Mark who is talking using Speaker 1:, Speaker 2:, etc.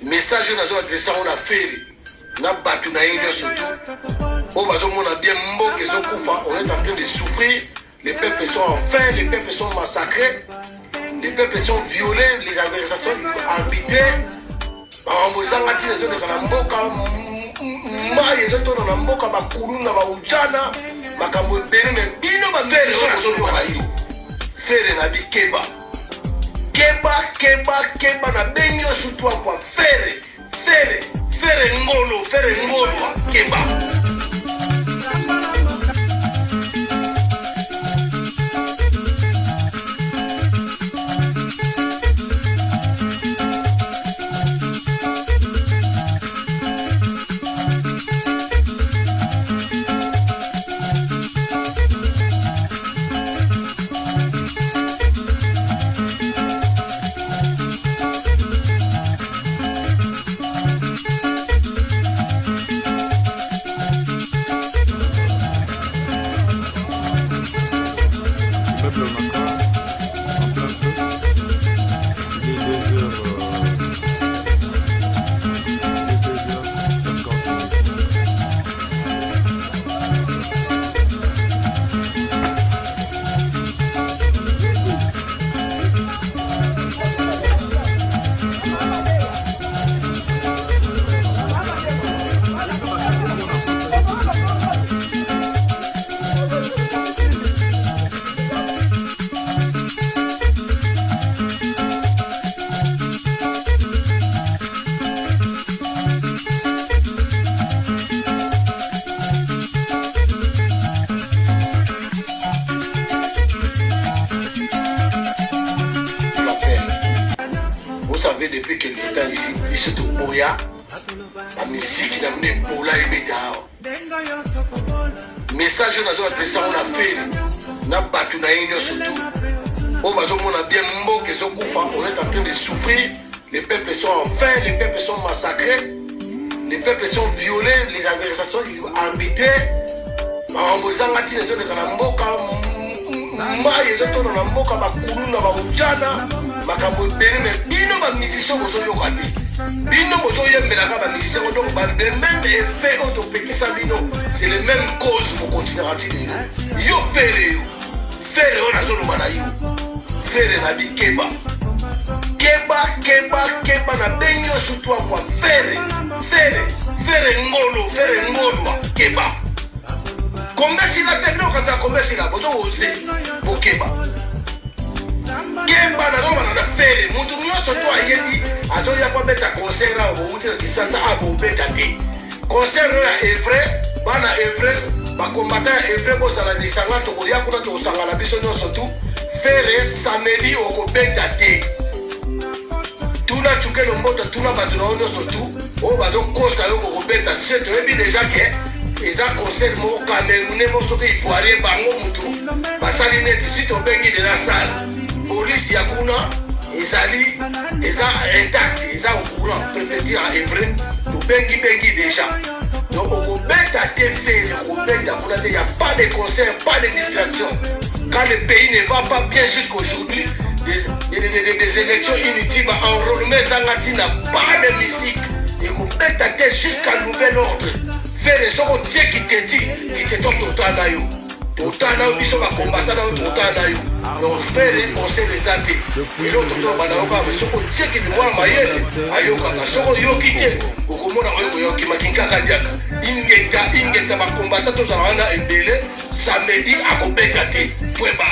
Speaker 1: message on a adressé on a fait na batu na yinyo surtout on va dire bien mboke zokufa on est en train de souffrir, les peuples sont en faim, les peuples sont massacrés, les peuples sont violés, les organisations arbitraires bambozanga tina zo de mboka maye zo to na mboka bakulu na baujana makambo bere me bino ba fere so yo na yo fere na bikeba keba na benyo surtout kwa fere ngolo keba. Vous savez, depuis que l'État ici, il se trouve Boya, la musique n'a pas Bola et Bédao. Message on a adressé on a fait, n'a pas tout naïno surtout. On va dire on a bien mboke zokufa, on est en train de souffrir, les peuples sont en faim, les peuples sont massacrés, les peuples sont violés, les organisations arbitraires. Bambozanga tina zo de mboka maye zo to na mboka bakulu na baujana makambo bere me bino ba musicien bozo yoka te bino bozo yembela ka ba musicien donc ba le même effet auto pekisa bino, c'est les mêmes causes pour continuer à tirer yo fere on a zo lo mana yo fere na bi keba na benyo surtout kwa fere ngolo keba. Combien si la tête, non, quand tu as combien si la bozo osé, pour Keba. Keba n'a pas fait, mon tour, toi, il a dit, à pas mettre un concert là, au bout de ça, à vous mettre concert là, est vrai, bana est vrai, ma combattant est vrai, bon, ça la descendant, tu as qu'on a tout ça, la bison, surtout, faire samedi au Kobétate. Tout là, tu as le mot de tout là, surtout, au bado, cosa, au Kobétate, c'est déjà que. Les conseils mo Camerounais mo soki ivoirien bango mutu basali net si to bengi de la salle police ya kuna ezali intact eza au courant préfecture à Evry to bengi déjà donc au beta te faire au beta pour il y a pas de concert, pas de distraction. Quand le pays ne va pas bien jusqu'aujourd'hui, des élections inutiles enrôlement sangatina, pas de musique et au beta te jusqu'à nouvel ordre. Faire les choses qui te dit, qui te tombe tout à l'heure. Tout à l'heure, ils sont combattants tout à l'heure. Donc, faire les conseils des athées. Et l'autre, on va avoir des choses qui nous voient maïen. Ayoka, soko yokite. Okomona yoki makinka kadiaka. Ingeta, ma combattant tout à l'heure, un délai. Samedi, à Kobétate. Poueba.